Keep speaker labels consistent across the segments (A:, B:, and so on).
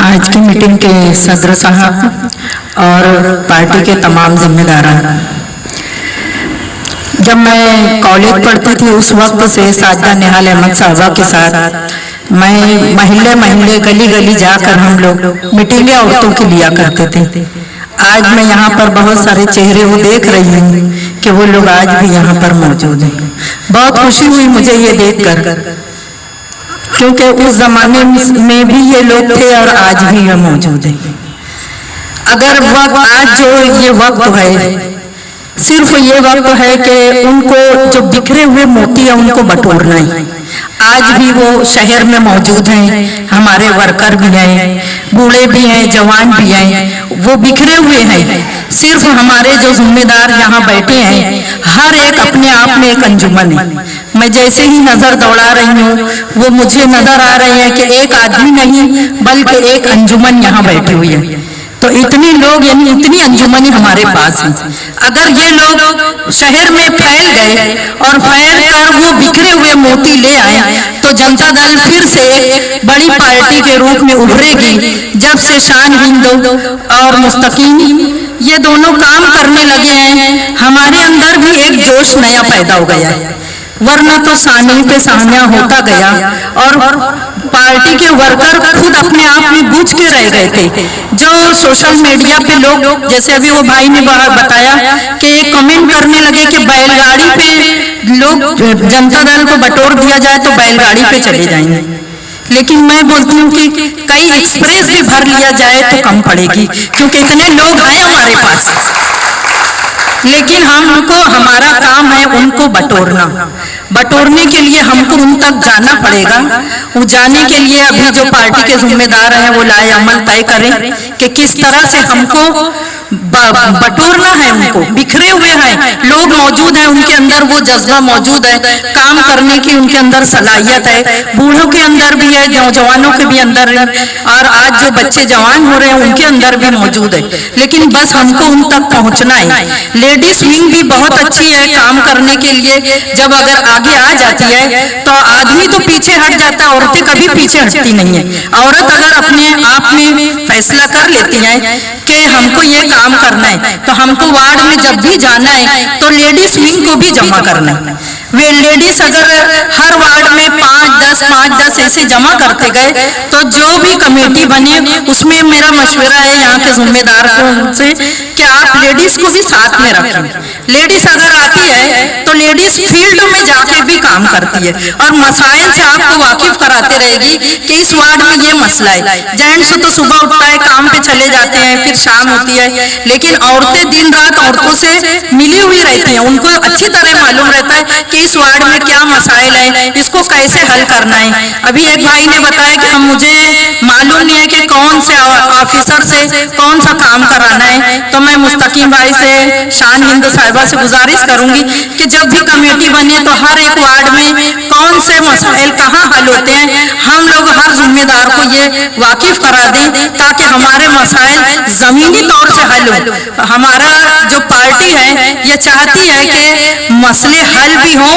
A: आज की मीटिंग के सदर साहब और पार्टी के तमाम जिम्मेदारान, जब मैं कॉलेज पढ़ती थी उस वक्त से साजिदा निहाल अहमद साहबा के साथ मैं महीने महीने गली गली जाकर हम लोग मीटिंगें औरतों की लिया करते थे। आज मैं यहाँ पर बहुत सारे चेहरे वो देख रही हूँ कि वो लोग आज भी यहाँ पर मौजूद हैं। बहुत खुशी हुई मुझे ये देखकर, क्योंकि उस जमाने में भी ये लोग थे और आज भी ये मौजूद हैं। अगर वक्त आज जो ये वक्त है, सिर्फ ये वक्त है कि उनको जो बिखरे हुए मोती है उनको बटोरना है। आज भी वो शहर में मौजूद हैं, हमारे वर्कर भी हैं, बूढ़े भी हैं, जवान भी हैं, वो बिखरे हुए हैं। सिर्फ हमारे जो जिम्मेदार यहाँ बैठे हैं, हर एक अपने आप में एक अंजुमन है। मैं जैसे ही नजर दौड़ा रही हूँ वो मुझे नजर आ रही है कि एक आदमी नहीं बल्कि एक अंजुमन यहाँ बैठी हुई है। तो इतने लोग यानी इतनी अंजुमन हमारे पास हैं। अगर ये लोग शहर में फैल गए और फैल कर वो बिखरे हुए मोती ले आए तो जनता दल फिर से एक बड़ी पार्टी के रूप में उभरेगी। जब से शान हिंद और मुस्तकीम ये दोनों काम करने लगे हैं, हमारे अंदर भी एक जोश नया पैदा हो गया है, वरना तो सानी पे सानिया होता गया और पार्टी के वर्कर खुद अपने आप में बूझ के रह गए थे। जो सोशल मीडिया पे लोग, जैसे अभी वो भाई ने बताया कि कमेंट करने लगे कि बैलगाड़ी पे लोग जनता दल को बटोर दिया जाए तो बैलगाड़ी पे चले जाएंगे, लेकिन मैं बोलती हूँ कि कई एक्सप्रेस भी भर लिया जाए तो कम पड़ेगी, क्योंकि इतने लोग हैं हमारे पास। लेकिन हमको हमारा काम है उनको बटोरना। बटोरने के लिए हमको उन तक जाना पड़ेगा। वो जाने के लिए अभी जो पार्टी के जिम्मेदार हैं वो लाए अमल तय करें कि किस तरह से हमको बटोरना है। उनको बिखरे हुए हैं लोग मौजूद हैं, उनके अंदर वो जज्बा मौजूद है, काम करने की उनके अंदर सलाहियत है, बूढ़ों के अंदर भी है, जवानों के भी अंदर है, और आज जो बच्चे जवान हो रहे हैं उनके अंदर भी मौजूद है। लेकिन बस हमको उन तक पहुंचना है। लेडीज विंग भी बहुत अच्छी है काम करने के लिए। जब अगर आगे आ जाती है तो आदमी तो पीछे हट जाता है, औरतें कभी पीछे हटती नहीं है। औरत अगर अपने आप में फैसला कर लेती है कि हमको ये काम करना है तो हमको वार्ड में जब भी जाना है तो लेडीज विंग को भी जमा करना है। वे लेडीज अगर हर वार्ड में 5-10 ऐसे जमा करते गए तो जो भी कमेटी बने उसमें मेरा मशवरा है यहाँ के जिम्मेदार को से कि आप लेडीज को भी साथ में रखें। लेडीज अगर आती है तो लेडीज फील्ड में जाके भी काम करती है और मसाइल से आपको वाकिफ कराते रहेगी कि इस वार्ड में ये मसला है। जेंट्स तो सुबह उठता है काम पे चले जाते हैं, फिर शाम होती है, लेकिन औरतें दिन रात औरतों से मिली हुई रहती हैं। उनको अच्छी तरह मालूम रहता है कि इस वार्ड में क्या मसाइल है, इसको कैसे हल करना है। अभी एक भाई ने बताया कि मुझे मालूम नहीं है कि कौन से ऑफिसर से कौन सा काम कराना है, तो मैं मुस्तकीम भाई से, शान हिंद साहिबा से गुजारिश करूंगी कि जब भी कमेटी बने तो हर एक वार्ड में कौन से मसाइल कहाँ हल होते हैं हम लोग हर जिम्मेदार को ये वाकिफ करा दें ताकि हमारे मसाइल जमीनी तौर से हल हो। हमारा जो पार्टी है ये चाहती है कि मसले हल भी हो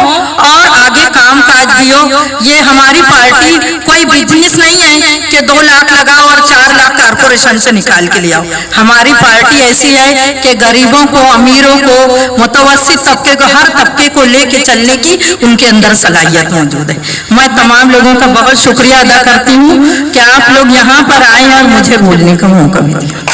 A: और आगे काम काज भी हो। ये हमारी पार्टी कोई बिजनेस नहीं है कि 2 लाख लगाओ और 4 लाख कारपोरेशन से निकाल के ले आओ। हमारी पार्टी ऐसी है कि गरीबों को, अमीरों को, मुतवस्सित तबके को, हर तबके को लेके चलने की उनके अंदर सलाहियत मौजूद है। मैं तमाम लोगों का बहुत शुक्रिया अदा करती हूँ कि आप लोग यहाँ पर आए और मुझे बोलने का मौका भी दिया।